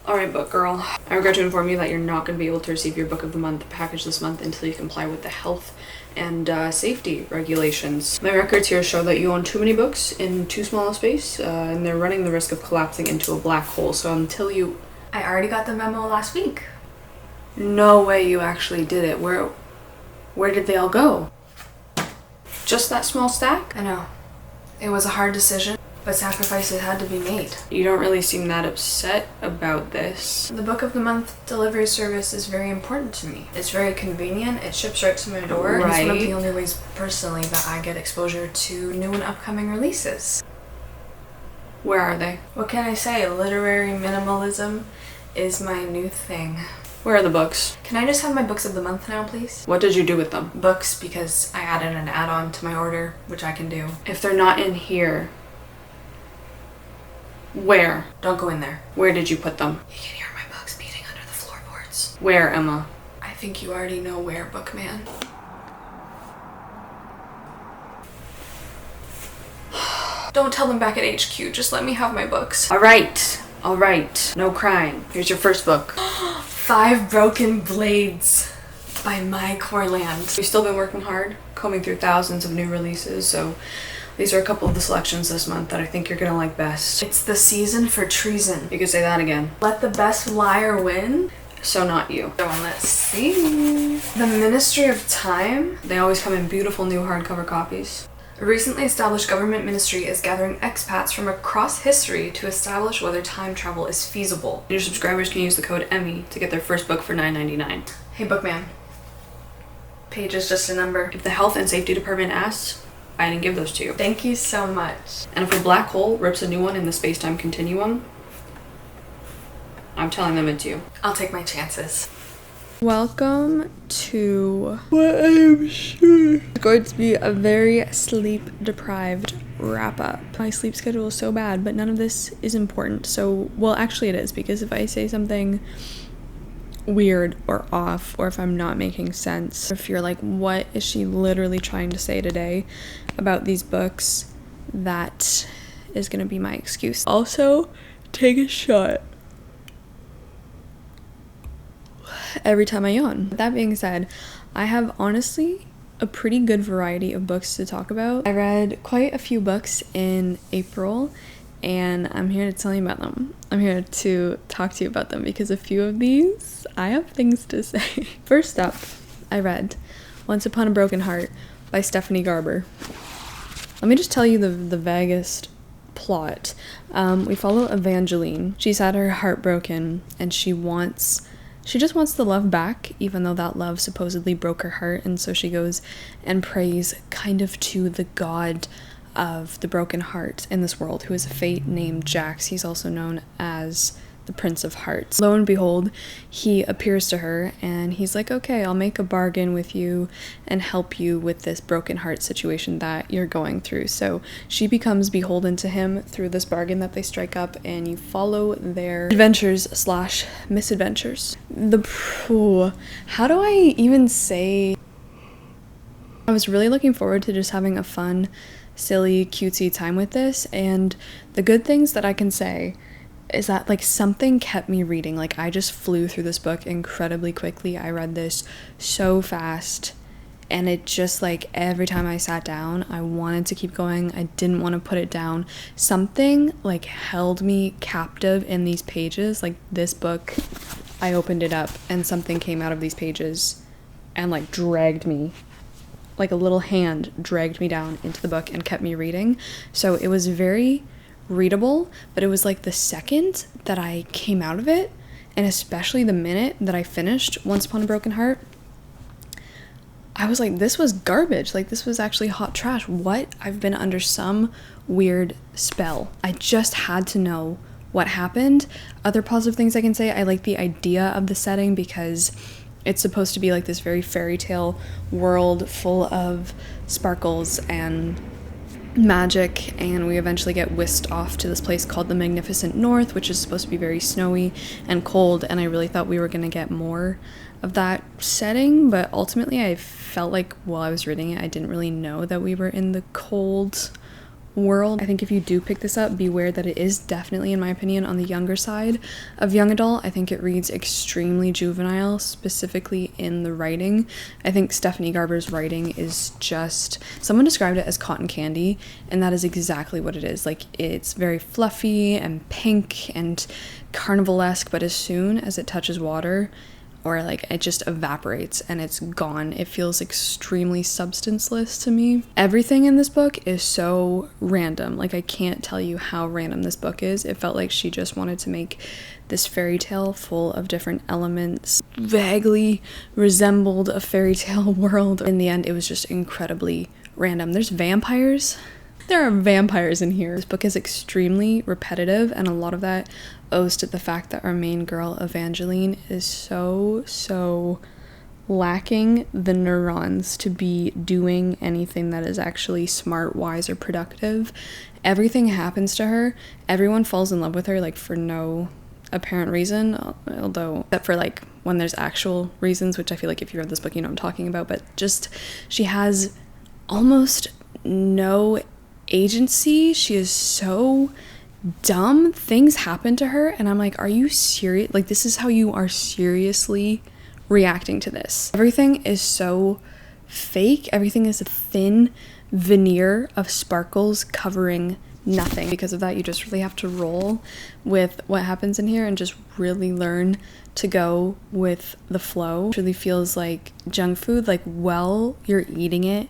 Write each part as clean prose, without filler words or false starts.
Alright, book girl. I regret to inform you that you're not going to be able to receive your book of the month package this month until you comply with the health and safety regulations. My records here show that you own too many books in too small a space, and they're running the risk of collapsing into a black hole. So until you... I already got the memo last week. No way you actually did it. Where did they all go? Just that small stack? I know. It was a hard decision, but sacrifices had to be made. You don't really seem that upset about this. The book of the month delivery service is very important to me. It's very convenient. It ships right to my door. Right. It's one of the only ways personally that I get exposure to new and upcoming releases. Where are they? What can I say? Literary minimalism is my new thing. Where are the books? Can I just have my books of the month now, please? What did you do with them? Books, because I added an add-on to my order, which I can do. If they're not in here, where? Don't go in there. Where did you put them? You can hear my books beating under the floorboards. Where, Emma? I think you already know where, Bookman. Don't tell them back at HQ. Just let me have my books. All right. No crying. Here's your first book. 5 Broken Blades by Mai Corland. We've still been working hard, combing through thousands of new releases, so these are a couple of the selections this month that I think you're gonna like best. It's the season for treason. You could say that again. Let the best liar win. So not you. So let's see. The Ministry of Time. They always come in beautiful new hardcover copies. A recently established government ministry is gathering expats from across history to establish whether time travel is feasible. Your subscribers can use the code EMMY to get their first book for $9.99. Hey Bookman. Page is just a number. If the health and safety department asks, I didn't give those to you. Thank you so much. And if a black hole rips a new one in the space-time continuum, I'm telling them it's you. I'll take my chances. Welcome to what I'm sure is going to be a very sleep-deprived wrap-up. My sleep schedule is so bad, but none of this is important. So, well, actually it is, because if I say something weird or off, or if I'm not making sense, if you're like, what is she literally trying to say today about these books, that is going to be my excuse. Also, take a shot every time I yawn. That being said, I have honestly a pretty good variety of books to talk about. I read quite a few books in April, and I'm here to tell you about them. I'm here to talk to you about them because a few of these, I have things to say. First up, I read Once Upon a Broken Heart by Stephanie Garber. Let me just tell you the vaguest plot. We follow Evangeline. She's had her heart broken, and she just wants the love back, even though that love supposedly broke her heart, and so she goes and prays kind of to the god of the broken heart in this world, who is a fate named Jax. He's also known as the Prince of Hearts. Lo and behold, he appears to her, and he's like, okay, I'll make a bargain with you and help you with this broken heart situation that you're going through. So she becomes beholden to him through this bargain that they strike up, and you follow their adventures / misadventures. How do I even say? I was really looking forward to just having a fun, silly, cutesy time with this, and the good things that I can say is that, like, something kept me reading. Like, I just flew through this book incredibly quickly. I read this so fast, and it just, like, every time I sat down, I wanted to keep going. I didn't want to put it down. Something, like, held me captive in these pages. Like, this book, I opened it up, and something came out of these pages and, like, dragged me. Like, a little hand dragged me down into the book and kept me reading. So it was very readable, but it was like the second that I came out of it, and especially the minute that I finished Once Upon a Broken Heart, I was like, this was garbage. Like, this was actually hot trash. What? I've been under some weird spell. I just had to know what happened. Other positive things I can say, I like the idea of the setting because it's supposed to be like this very fairy tale world full of sparkles and magic, and we eventually get whisked off to this place called the Magnificent North, which is supposed to be very snowy and cold, and I really thought we were going to get more of that setting, but ultimately I felt like while I was reading it, I didn't really know that we were in the cold world. I think if you do pick this up, beware that it is definitely, in my opinion, on the younger side of young adult. I think it reads extremely juvenile, specifically in the writing. I think Stephanie Garber's writing is just, someone described it as cotton candy, and that is exactly what it is. Like, it's very fluffy and pink and carnivalesque, but as soon as it touches water, or like it just evaporates and it's gone. It feels extremely substanceless to me. Everything in this book is so random. Like, I can't tell you how random this book is. It felt like she just wanted to make this fairy tale full of different elements, vaguely resembled a fairy tale world. In the end, it was just incredibly random. There's vampires. There are vampires in here. This book is extremely repetitive, and a lot of that owes to the fact that our main girl, Evangeline, is so lacking the neurons to be doing anything that is actually smart, wise, or productive. Everything happens to her. Everyone falls in love with her, like, for no apparent reason, although except for like when there's actual reasons, which I feel like if you read this book you know what I'm talking about. But just, she has almost no agency. She is so dumb. Things happen to her and I'm like, are you serious? Like, this is how you are seriously reacting to this? Everything is so fake. Everything is a thin veneer of sparkles covering nothing. Because of that, you just really have to roll with what happens in here and just really learn to go with the flow. It really feels like junk food. Like, while you're eating it,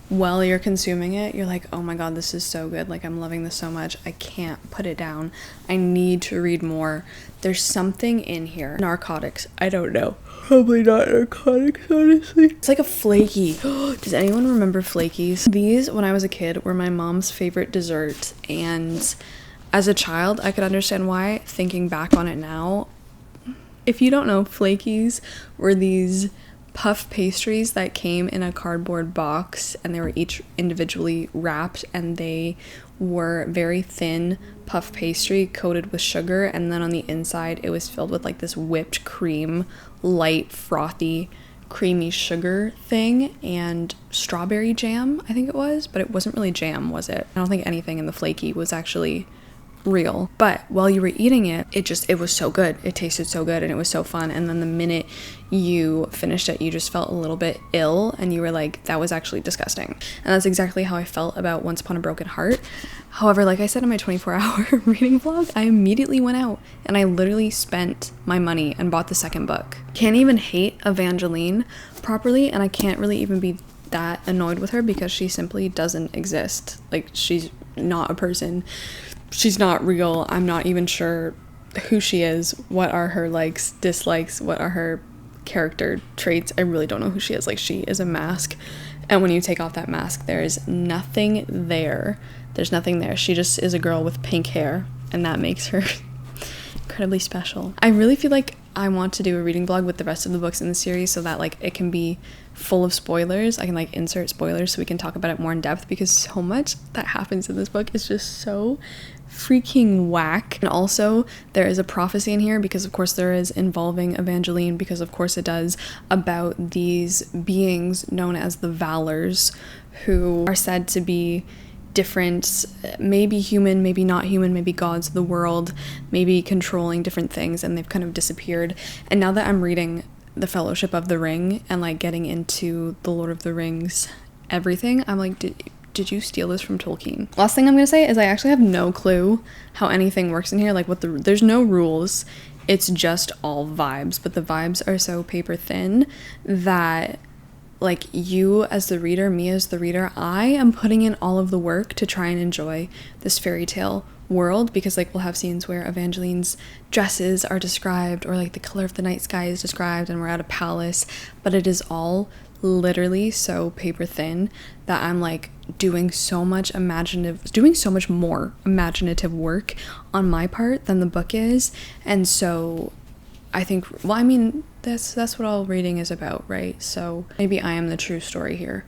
while you're consuming it, you're like, oh my god, this is so good. Like, I'm loving this so much. I can't put it down. I need to read more. There's something in here. Narcotics. I don't know. Probably not narcotics, honestly. It's like a flaky. Does anyone remember flakies? These, when I was a kid, were my mom's favorite dessert. And as a child, I could understand why. Thinking back on it now, if you don't know, flakies were these puff pastries that came in a cardboard box, and they were each individually wrapped, and they were very thin puff pastry coated with sugar, and then on the inside it was filled with like this whipped cream, light frothy creamy sugar thing, and strawberry jam, I think it was, but it wasn't really jam, was it? I don't think anything in the flaky was actually real. But while you were eating it, it was so good. It tasted so good and it was so fun. And then the minute you finished it, you just felt a little bit ill and you were like, that was actually disgusting. And that's exactly how I felt about Once Upon a Broken Heart. However, like I said in my 24-hour reading vlog, I immediately went out and I literally spent my money and bought the second book. Can't even hate Evangeline properly, and I can't really even be that annoyed with her because she simply doesn't exist. Like, she's not a person. She's not real. I'm not even sure who she is, what are her likes, dislikes, what are her character traits. I really don't know who she is. Like, she is a mask, and when you take off that mask, there is nothing there. There's nothing there. She just is a girl with pink hair, and that makes her incredibly special. I really feel like I want to do a reading vlog with the rest of the books in the series so that like it can be full of spoilers. I can like insert spoilers so we can talk about it more in depth, because so much that happens in this book is just so freaking whack. And also there is a prophecy in here, because of course there is, involving Evangeline, because of course it does, about these beings known as the Valors, who are said to be different, maybe human, maybe not human, maybe gods of the world, maybe controlling different things, and they've kind of disappeared. And now that I'm reading The Fellowship of the Ring and like getting into the Lord of the Rings everything, I'm like, did you steal this from Tolkien? Last thing I'm gonna say is I actually have no clue how anything works in here. Like, there's no rules, it's just all vibes, but the vibes are so paper thin that like, you as the reader, me as the reader, I am putting in all of the work to try and enjoy this fairy tale world, because like we'll have scenes where Evangeline's dresses are described, or like the color of the night sky is described, and we're at a palace, but it is all literally so paper thin that I'm like doing so much more imaginative work on my part than the book is. And so I think, well, I mean, that's what all reading is about, right? So maybe I am the true story here,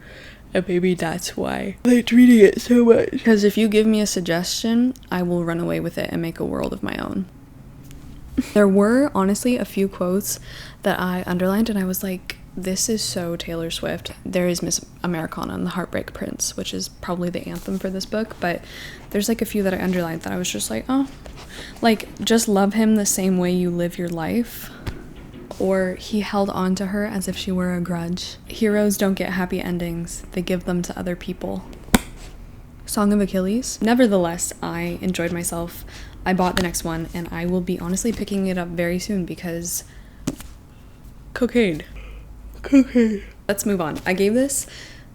and maybe that's why I liked reading it so much. Because if you give me a suggestion, I will run away with it and make a world of my own. There were honestly a few quotes that I underlined, and I was like, this is so Taylor Swift. There is Miss Americana and the Heartbreak Prince, which is probably the anthem for this book, but there's like a few that I underlined that I was just like, oh, like, just love him the same way you live your life. Or he held on to her as if she were a grudge. Heroes don't get happy endings, they give them to other people. Song of Achilles. Nevertheless, I enjoyed myself. I bought the next one, and I will be honestly picking it up very soon because cocaine. Let's move on. I gave this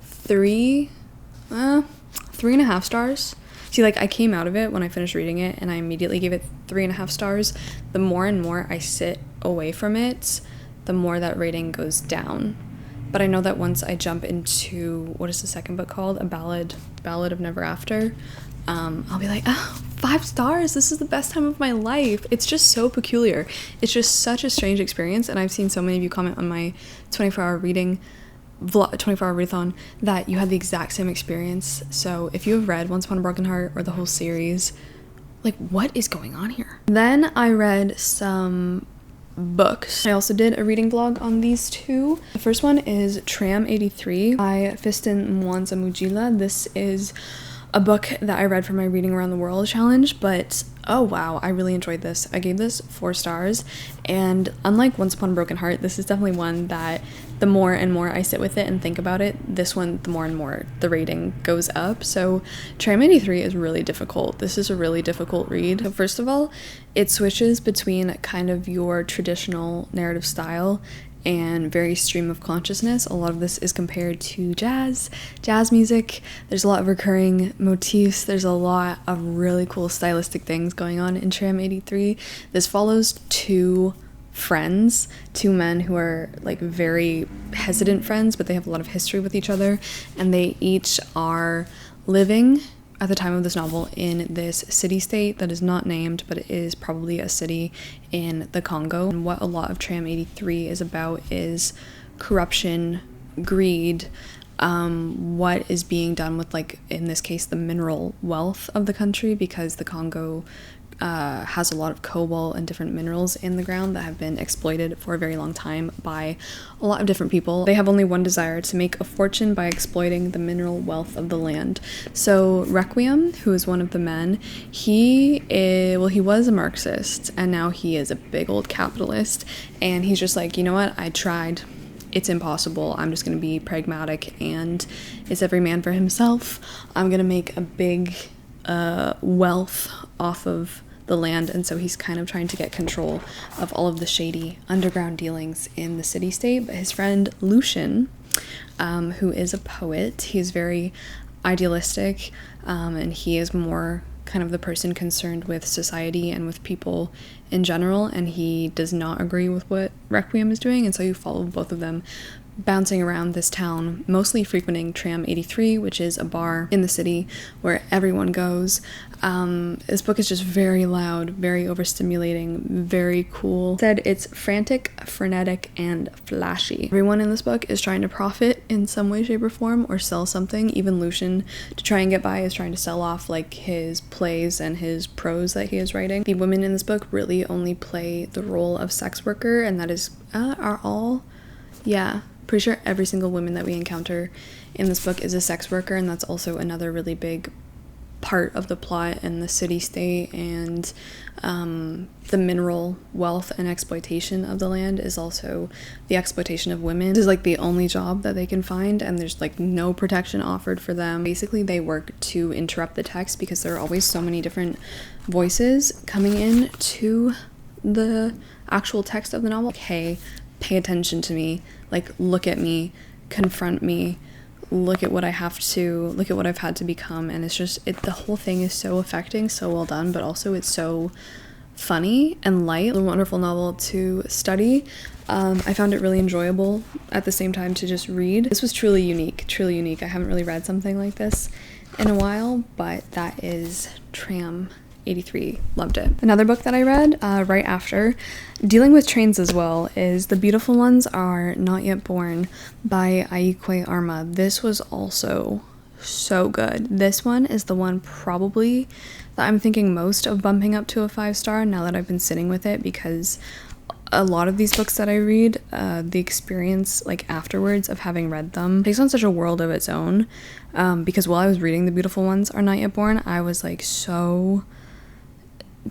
3.5 stars. See, like, I came out of it when I finished reading it, and I immediately gave it 3.5 stars. The more and more I sit away from it, the more that rating goes down. But I know that once I jump into, what is the second book called? A Ballad of Never After. I'll be like, oh, 5 stars. This is the best time of my life. It's just so peculiar. It's just such a strange experience. And I've seen so many of you comment on my 24-hour reading vlog, 24-hour readathon, that you had the exact same experience. So if you have read Once Upon a Broken Heart or the whole series, like, what is going on here? Then I read some books. I also did a reading vlog on these two. The first one is Tram 83 by Fiston Mwanza Mujila. This is a book that I read for my Reading Around the World challenge, but oh wow, I really enjoyed this. I gave this 4 stars, and unlike Once Upon a Broken Heart, this is definitely one that the more and more I sit with it and think about it, this one, the more and more the rating goes up. So Tram 83 is really difficult. This is a really difficult read. So first of all, it switches between kind of your traditional narrative style and very stream of consciousness. A lot of this is compared to jazz music. There's a lot of recurring motifs. There's a lot of really cool stylistic things going on in Tram 83. This follows 2 friends, 2 men who are like very hesitant friends, but they have a lot of history with each other, and they each are living at the time of this novel in this city-state that is not named, but it is probably a city in the Congo. And what a lot of Tram 83 is about is corruption, greed, what is being done with, like, in this case, the mineral wealth of the country, because the Congo has a lot of cobalt and different minerals in the ground that have been exploited for a very long time by a lot of different people. They have only one desire: to make a fortune by exploiting the mineral wealth of the land. So Requiem, who is one of the men, he was a Marxist, and now he is a big old capitalist, and he's just like, you know what, I tried. It's impossible. I'm just going to be pragmatic, and it's every man for himself. I'm going to make a big wealth off of the land. And so he's kind of trying to get control of all of the shady underground dealings in the city-state. But his friend Lucian, who is a poet, he's very idealistic, and he is more kind of the person concerned with society and with people in general, and he does not agree with what Requiem is doing. And so you follow both of them bouncing around this town, mostly frequenting Tram 83, which is a bar in the city where everyone goes. This book is just very loud, very overstimulating, very cool. Said it's frantic, frenetic, and flashy. Everyone in this book is trying to profit in some way, shape, or form, or sell something. Even Lucian, to try and get by, is trying to sell off like his plays and his prose that he is writing. The women in this book really only play the role of sex worker, and that is pretty sure every single woman that we encounter in this book is a sex worker, and that's also another really big part of the plot. And the city-state and the mineral wealth and exploitation of the land is also the exploitation of women. This is like the only job that they can find, and there's like no protection offered for them. Basically, they work to interrupt the text because there are always so many different voices coming in to the actual text of the novel. Like, hey, pay attention to me, like, look at me, confront me, look at what I've had to become. And it's just, the whole thing is so affecting, so well done, but also it's so funny and light. It's a wonderful novel to study. I found it really enjoyable at the same time to just read. This was truly unique. I haven't really read something like this in a while, but that is Tram 83. Loved it. Another book that I read right after, dealing with trains as well, is The Beautiful Ones Are Not Yet Born by Aikwe Arma. This was also so good. This one is the one probably that I'm thinking most of bumping up to a 5-star now that I've been sitting with it, because a lot of these books that I read, the experience like afterwards of having read them takes on such a world of its own, because while I was reading The Beautiful Ones Are Not Yet Born, I was like so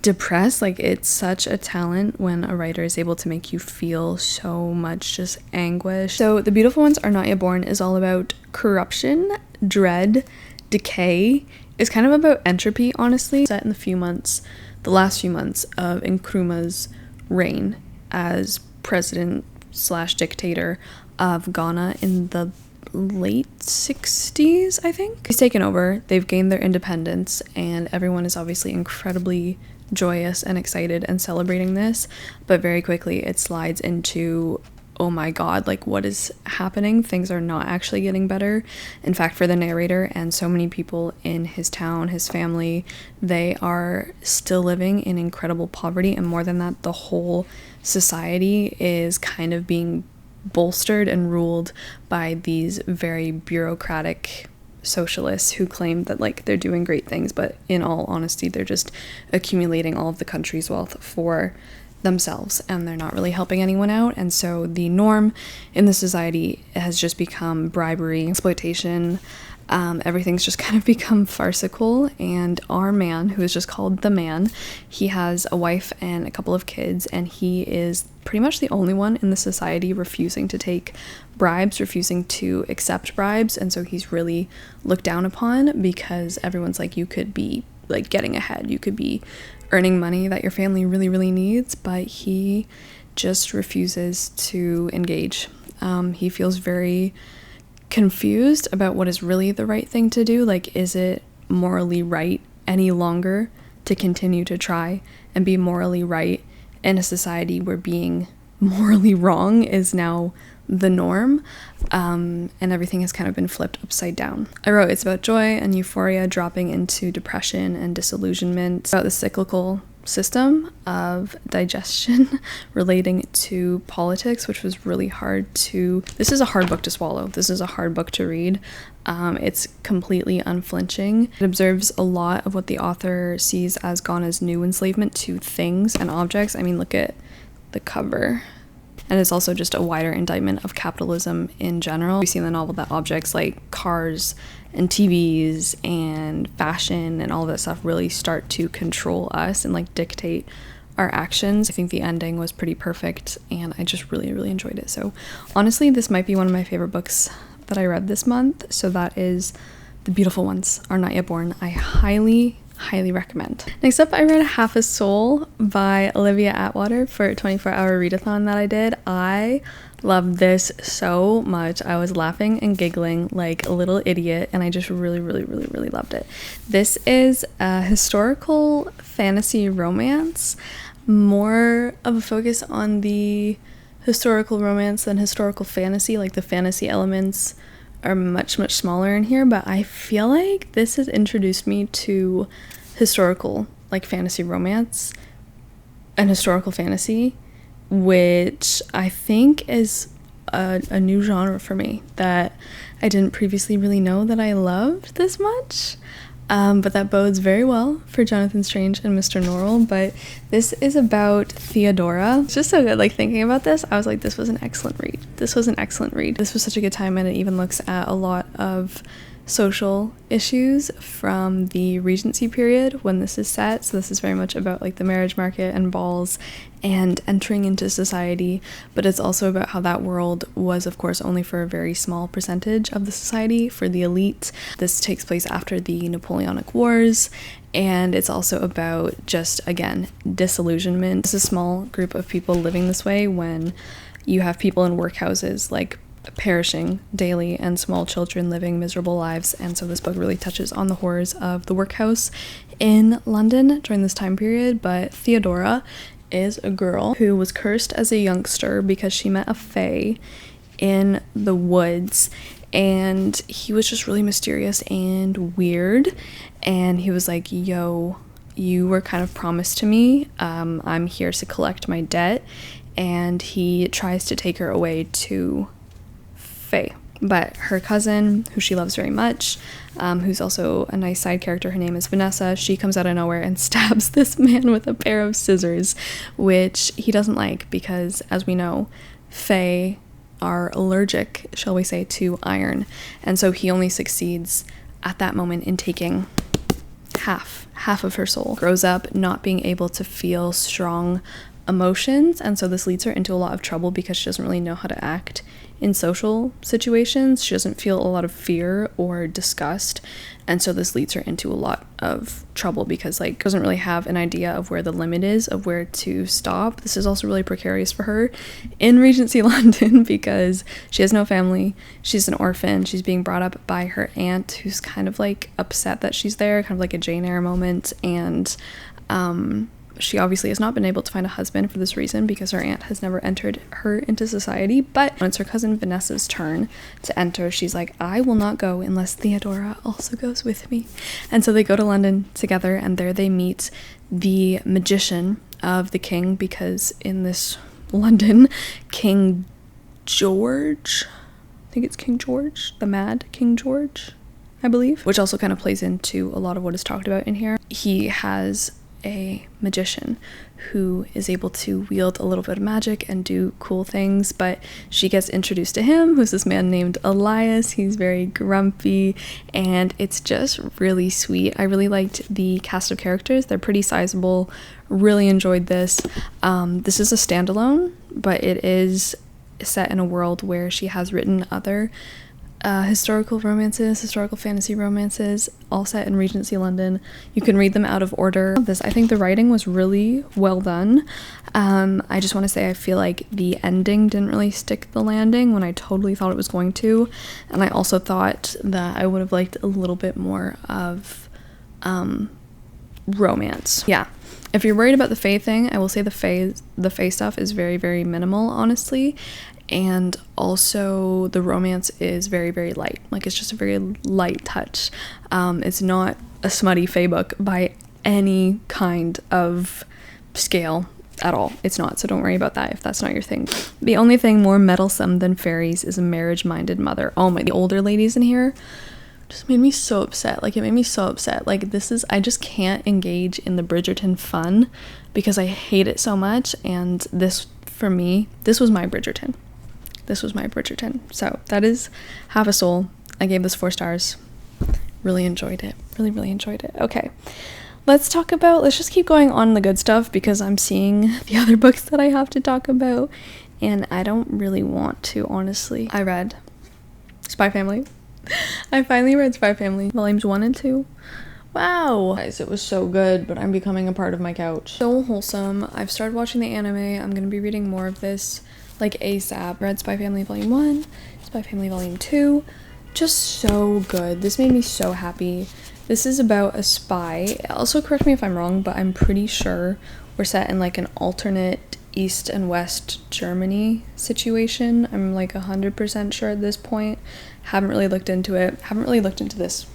depressed. Like, it's such a talent when a writer is able to make you feel so much just anguish. So The Beautiful Ones Are Not Yet Born is all about corruption, dread, decay. It's kind of about entropy, honestly, set in the last few months of Nkrumah's reign as president / dictator of Ghana in the late 60s, I think. He's taken over, they've gained their independence, and everyone is obviously incredibly joyous and excited and celebrating this, but very quickly it slides into, oh my god, like, what is happening? Things are not actually getting better. In fact, for the narrator and so many people in his town, his family, they are still living in incredible poverty, and more than that, the whole society is kind of being bolstered and ruled by these very bureaucratic socialists who claim that like they're doing great things, but in all honesty they're just accumulating all of the country's wealth for themselves, and they're not really helping anyone out. And so the norm in the society has just become bribery, exploitation. Everything's just kind of become farcical, and our man, who is just called the man, he has a wife and a couple of kids, and he is pretty much the only one in the society refusing to take bribes, refusing to accept bribes. And so he's really looked down upon, because everyone's like, you could be like getting ahead, you could be earning money that your family really, really needs, but he just refuses to engage. He feels very confused about what is really the right thing to do. Like, is it morally right any longer to continue to try and be morally right in a society where being morally wrong is now the norm, and everything has kind of been flipped upside down. I wrote it's about joy and euphoria dropping into depression and disillusionment, about the cyclical system of digestion relating to politics, which was really hard to... This is a hard book to swallow. This is a hard book to read. It's completely unflinching. It observes a lot of what the author sees as Ghana's new enslavement to things and objects. I mean, look at the cover. And it's also just a wider indictment of capitalism in general. We see in the novel that objects like cars and TVs and fashion and all that stuff really start to control us and like dictate our actions. I think the ending was pretty perfect, and I just really, really enjoyed it. So honestly, this might be one of my favorite books that I read this month. So that is The Beautiful Ones Are Not Yet Born. I highly recommend. Next up, I read Half a Soul by Olivia Atwater for a 24-hour readathon that I did. I loved this so much. I was laughing and giggling like a little idiot, and I just really loved it. This is a historical fantasy romance, more of a focus on the historical romance than historical fantasy. Like, the fantasy elements are much smaller in here, but I feel like this has introduced me to historical like fantasy romance and historical fantasy, which I think is a new genre for me that I didn't previously really know that I loved this much. But that bodes very well for Jonathan Strange and Mr. Norrell. But this is about Theodora. It's just so good. Like, thinking about this, I was like, this was an excellent read. This was such a good time, and it even looks at a lot of social issues from the Regency period when this is set. So this is very much about like the marriage market and balls and entering into society, but it's also about how that world was, of course, only for a very small percentage of the society, for the elite. This takes place after the Napoleonic Wars, and it's also about just, again, disillusionment. It's a small group of people living this way when you have people in workhouses like perishing daily and small children living miserable lives. And so this book really touches on the horrors of the workhouse in London during this time period. But Theodora is a girl who was cursed as a youngster because she met a fae in the woods, and he was just really mysterious and weird, and he was like, yo, you were kind of promised to me, I'm here to collect my debt. And he tries to take her away to fae. But her cousin, who she loves very much, who's also a nice side character, her name is Vanessa, she comes out of nowhere and stabs this man with a pair of scissors, which he doesn't like because, as we know, fae are allergic, shall we say, to iron. And so he only succeeds at that moment in taking half of her soul. Grows up not being able to feel strong emotions, and so this leads her into a lot of trouble because she doesn't really know how to act in social situations. She doesn't feel a lot of fear or disgust, and so this leads her into a lot of trouble because doesn't really have an idea of where the limit is, of where to stop. This is also really precarious for her in Regency London because she has no family. She's an orphan. She's being brought up by her aunt, who's kind of upset that she's there, kind of like a Jane Eyre moment, and she obviously has not been able to find a husband for this reason because her aunt has never entered her into society. But when it's her cousin Vanessa's turn to enter, she's like, I will not go unless Theodora also goes with me. And so they go to London together, and there they meet the magician of the king, because in this London, King George, I think it's King George, the mad King George, I believe, which also kind of plays into a lot of what is talked about in here. He has a magician who is able to wield a little bit of magic and do cool things, but she gets introduced to him, who's this man named Elias. He's very grumpy, and it's just really sweet. I really liked the cast of characters. They're pretty sizable. Really enjoyed this. This is a standalone, but it is set in a world where she has written other historical fantasy romances, all set in Regency London. You can read them out of order. I think the writing was really well done. I just want to say I feel like the ending didn't really stick the landing when I totally thought it was going to, and I also thought that I would have liked a little bit more of romance. Yeah. If you're worried about the fae thing, I will say the fae stuff is very, very minimal, honestly. And also the romance is very, very light. It's just a very light touch. It's not a smutty fae book by any kind of scale at all. It's not, so don't worry about that if that's not your thing. The only thing more meddlesome than fairies is a marriage-minded mother. Oh my, the older ladies in here just made me so upset. It made me so upset. I just can't engage in the Bridgerton fun because I hate it so much, and this, for me, this was my Bridgerton. So that is half a soul. I gave this 4 stars. Really enjoyed it. Really enjoyed it. Okay. Let's just keep going on the good stuff because I'm seeing the other books that I have to talk about, and I don't really want to, honestly. I read Spy Family. I finally read Spy Family, volumes 1 and 2. Wow. Guys, it was so good, but I'm becoming a part of my couch. So wholesome. I've started watching the anime. I'm gonna be reading more of this ASAP. Read Spy Family Volume 1, Spy Family Volume 2. Just so good. This made me so happy. This is about a spy. Also, correct me if I'm wrong, but I'm pretty sure we're set in an alternate East and West Germany situation. I'm 100% sure at this point. Haven't really looked into it. Haven't really looked into this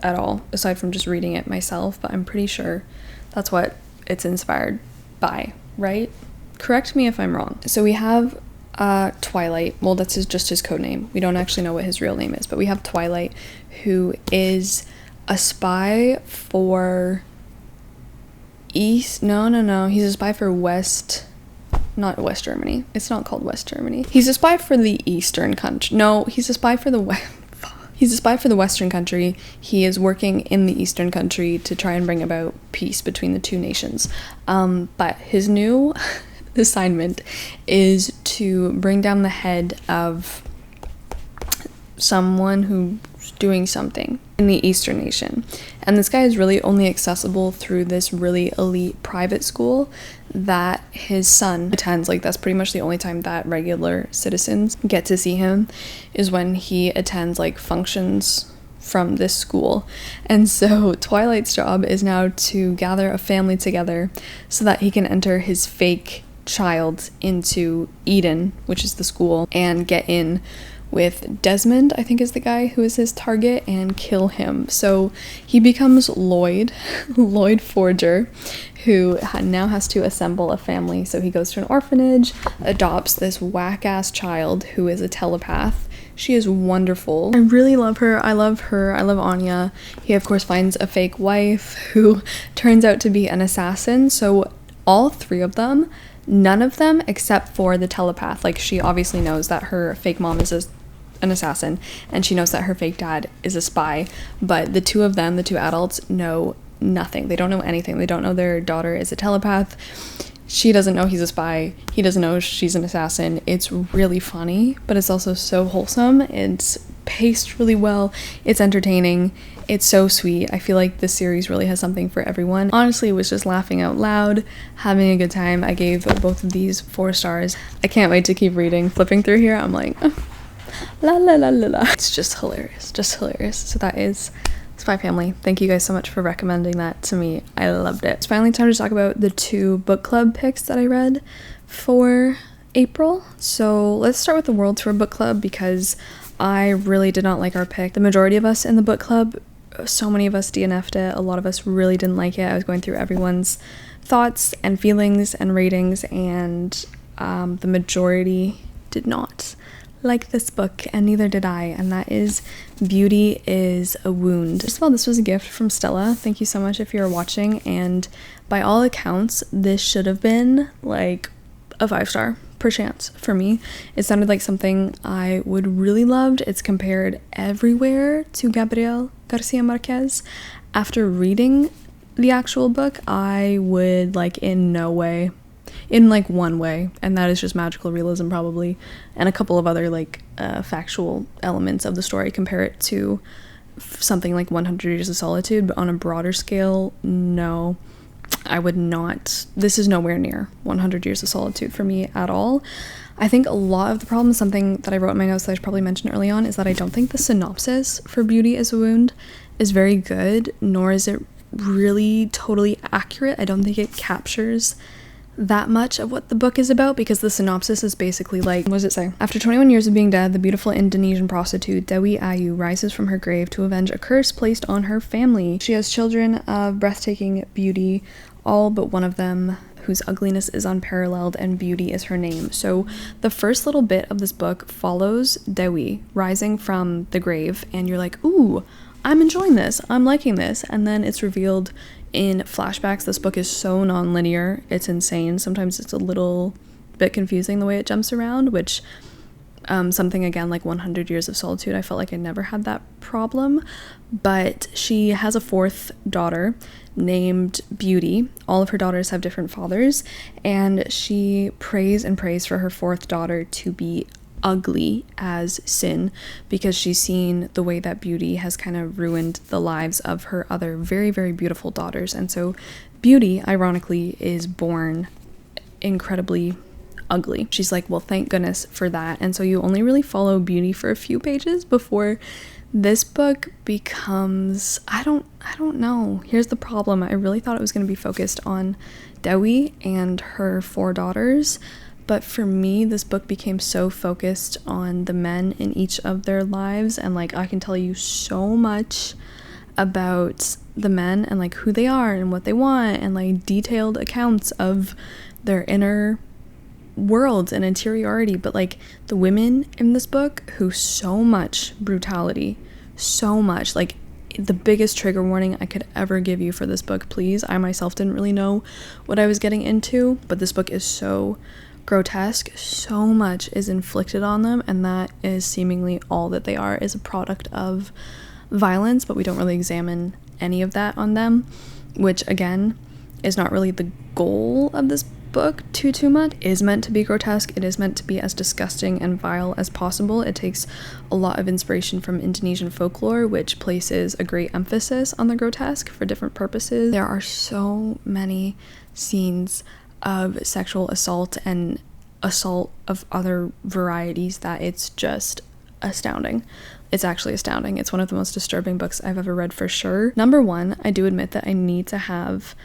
at all, aside from just reading it myself, but I'm pretty sure that's what it's inspired by, right? Correct me if I'm wrong. So we have Twilight. Well, that's just his code name. We don't actually know what his real name is, but we have Twilight, who is a spy for East. No. He's a spy for West. Not West Germany. It's not called West Germany. He's a spy for the Eastern country. No, he's a spy for the West. He's a spy for the Western country. He is working in the Eastern country to try and bring about peace between the two nations. But his new assignment is to bring down the head of someone who's doing something in the Eastern nation. And this guy is really only accessible through this really elite private school that his son attends. That's pretty much the only time that regular citizens get to see him, is when he attends functions from this school. And so Twilight's job is now to gather a family together so that he can enter his fake child into Eden, which is the school, and get in with Desmond, I think is the guy who is his target, and kill him. So he becomes Lloyd Forger, who now has to assemble a family. So he goes to an orphanage, adopts this whack-ass child who is a telepath. She is wonderful. I really love her. I love her. I love Anya. He, of course, finds a fake wife who turns out to be an assassin. So all three of them, none of them except for the telepath. Like, she obviously knows that her fake mom is an assassin, and she knows that her fake dad is a spy. But the two of them, the two adults, know nothing. They don't know anything. They don't know their daughter is a telepath. She doesn't know he's a spy. He doesn't know she's an assassin. It's really funny, but it's also so wholesome. It's paced really well. It's entertaining. It's so sweet. I feel like this series really has something for everyone. Honestly, it was just laughing out loud, having a good time. I gave both of these 4 stars. I can't wait to keep reading. Flipping through here, I'm like, la la la la la. It's just hilarious. Just hilarious. So that is Spy Family. Thank you guys so much for recommending that to me. I loved it. It's finally time to talk about the 2 book club picks that I read for April. So let's start with the World Tour book club, because I really did not like our pick. The majority of us in the book club, so many of us DNF'd it. A lot of us really didn't like it. I was going through everyone's thoughts and feelings and ratings, and the majority did not like this book, and neither did I, and that is Beauty is a Wound. First of all, this was a gift from Stella. Thank you so much if you're watching, and by all accounts, this should have been like a 5-star per chance for me. It sounded like something I would really loved. It's compared everywhere to Gabriel Garcia Marquez. After reading the actual book, I would in no way, in one way, and that is just magical realism probably, and a couple of other factual elements of the story, compare it to something like 100 Years of Solitude. But on a broader scale, no, I would not. This is nowhere near 100 Years of Solitude for me at all. I think a lot of the problem, something that I wrote in my notes that I should probably mention early on, is that I don't think the synopsis for Beauty is a Wound is very good, nor is it really totally accurate. I don't think it captures that much of what the book is about, because the synopsis is basically what does it say? After 21 years of being dead, the beautiful Indonesian prostitute Dewi Ayu rises from her grave to avenge a curse placed on her family. She has children of breathtaking beauty, all but one of them whose ugliness is unparalleled, and beauty is her name. So the first little bit of this book follows Dewi rising from the grave, and you're like, ooh, I'm enjoying this, I'm liking this, and then it's revealed in flashbacks. This book is so non-linear, it's insane. Sometimes it's a little bit confusing the way it jumps around, which something again like 100 Years of Solitude, I felt like I never had that problem. But she has a 4th daughter named Beauty. All of her daughters have different fathers, and she prays and prays for her 4th daughter to be ugly as sin, because she's seen the way that Beauty has kind of ruined the lives of her other very, very beautiful daughters. And so Beauty, ironically, is born incredibly ugly. She's like, well, thank goodness for that. And so you only really follow Beauty for a few pages before this book becomes, I don't know. Here's the problem. I really thought it was going to be focused on Dewi and her 4 daughters. But for me, this book became so focused on the men in each of their lives, and I can tell you so much about the men and who they are and what they want, and detailed accounts of their inner worlds and interiority. But the women in this book, who so much brutality, so much the biggest trigger warning I could ever give you for this book, please. I myself didn't really know what I was getting into, but this book is so grotesque. So much is inflicted on them, and that is seemingly all that they are, is a product of violence, but we don't really examine any of that on them, which again is not really the goal of this book too much. It is meant to be grotesque. It is meant to be as disgusting and vile as possible. It takes a lot of inspiration from Indonesian folklore, which places a great emphasis on the grotesque for different purposes. There are so many scenes of sexual assault and assault of other varieties that it's just astounding. It's actually astounding. It's one of the most disturbing books I've ever read, for sure. Number one, I do admit that I need to have,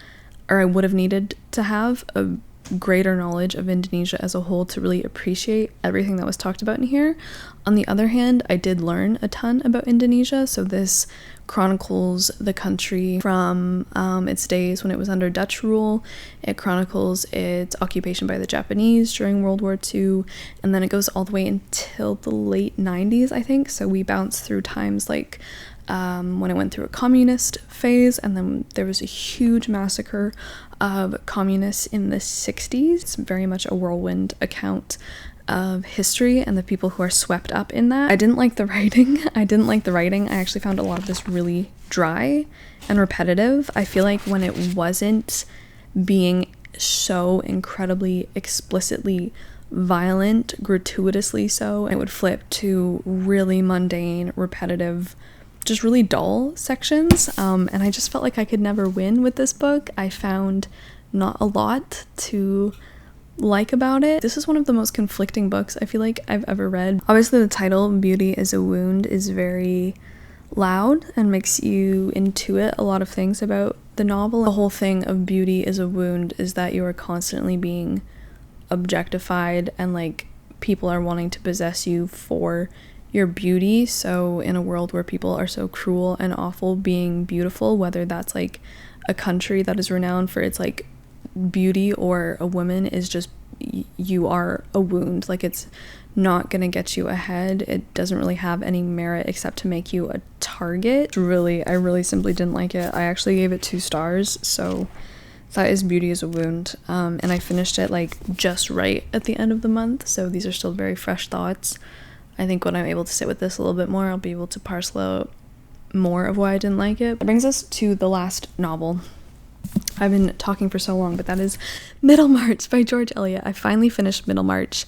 or I would have needed to have, a greater knowledge of Indonesia as a whole to really appreciate everything that was talked about in here. On the other hand, I did learn a ton about Indonesia, so this chronicles the country from its days when it was under Dutch rule. It chronicles its occupation by the Japanese during World War II, and then it goes all the way until the late 90s, I think. So we bounce through times like when it went through a communist phase, and then there was a huge massacre of communists in the 60s. It's very much a whirlwind account of history and the people who are swept up in that. I didn't like the writing. I actually found a lot of this really dry and repetitive. I feel like when it wasn't being so incredibly explicitly violent, gratuitously so, it would flip to really mundane, repetitive, just really dull sections, and I just felt like I could never win with this book. I found not a lot to like about it. This is one of the most conflicting books I feel like I've ever read. Obviously the title, Beauty is a Wound, is very loud and makes you intuit a lot of things about the novel. The whole thing of beauty is a wound is that you are constantly being objectified and like people are wanting to possess you for your beauty. So in a world where people are so cruel and awful being beautiful, whether that's like a country that is renowned for its like beauty or a woman, is just, you are a wound. Like, it's not gonna get you ahead. It doesn't really have any merit except to make you a target. I really simply didn't like it. I actually gave it 2 stars, so that is Beauty is a Wound. And I finished it like just right at the end of the month, so these are still very fresh thoughts. I think when I'm able to sit with this a little bit more, I'll be able to parcel out more of why I didn't like it. That brings us to the last novel. I've been talking for so long, but that is Middlemarch by George Eliot. I finally finished Middlemarch.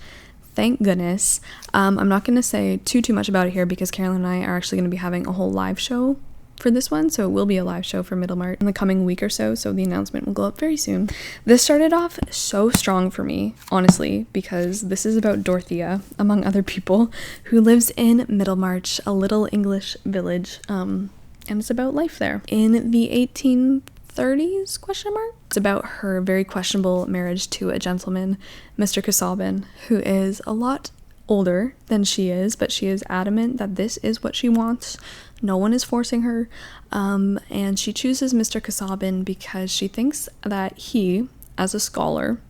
Thank goodness. I'm not going to say too much about it here because Carolyn and I are actually going to be having a whole live show for this one, so it will be a live show for Middlemarch in the coming week or so the announcement will go up very soon. This started off so strong for me, honestly, because this is about Dorothea, among other people, who lives in Middlemarch, a little English village, and it's about life there in the 1830s, ? It's about her very questionable marriage to a gentleman, Mr. Casaubon, who is a lot older than she is, but she is adamant that this is what she wants. No one is forcing her, and she chooses Mr. Casaubon because she thinks that he, as a scholar,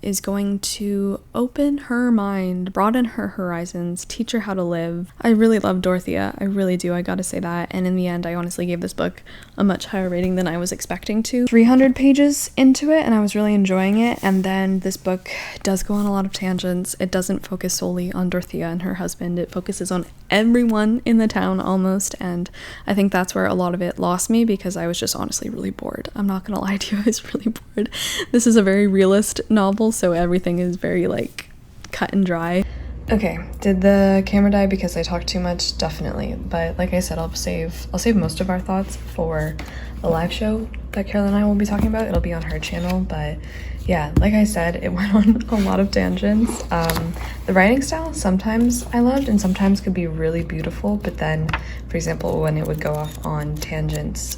is going to open her mind, broaden her horizons, teach her how to live. I really love Dorothea. I really do. I gotta say that. And in the end, I honestly gave this book a much higher rating than I was expecting to. 300 pages into it, and I was really enjoying it. And then this book does go on a lot of tangents. It doesn't focus solely on Dorothea and her husband. It focuses on everyone in the town almost. And I think that's where a lot of it lost me because I was just honestly really bored. I'm not gonna lie to you. I was really bored. This is a very realist novel, so everything is very like cut and dry. Okay, did the camera die because I talked too much? Definitely, but like I said, I'll save most of our thoughts for the live show that Carolyn and I will be talking about. It'll be on her channel, but yeah, like I said, it went on a lot of tangents. The writing style sometimes I loved and sometimes could be really beautiful, but then, for example, when it would go off on tangents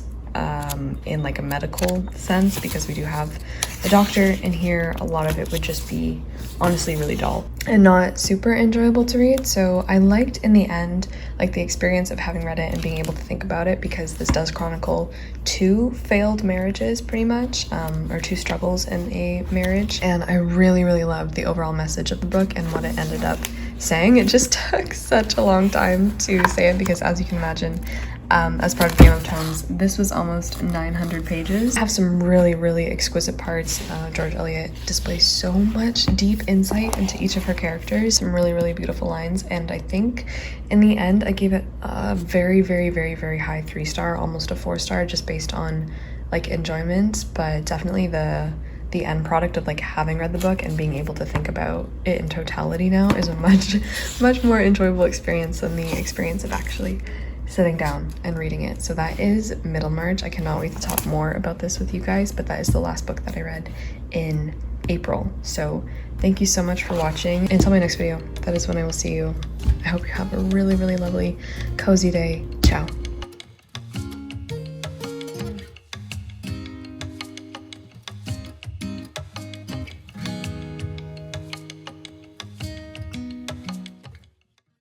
in like a medical sense, because we do have a doctor in here, a lot of it would just be honestly really dull and not super enjoyable to read. So I liked in the end like the experience of having read it and being able to think about it, because this does chronicle 2 failed marriages pretty much, or 2 struggles in a marriage, and I really loved the overall message of the book and what it ended up saying. It just took such a long time to say it because, as you can imagine, as part of Game of Thrones, this was almost 900 pages. I have some really exquisite parts. George Eliot displays so much deep insight into each of her characters, some really beautiful lines, and I think in the end I gave it a very high 3-star, almost a 4-star, just based on like enjoyment, but definitely the end product of like having read the book and being able to think about it in totality now is a much more enjoyable experience than the experience of actually sitting down and reading it. So that is Middlemarch. I cannot wait to talk more about this with you guys, but that is the last book that I read in April. So thank you so much for watching. Until my next video, that is when I will see you. I hope you have a really lovely, cozy day. Ciao.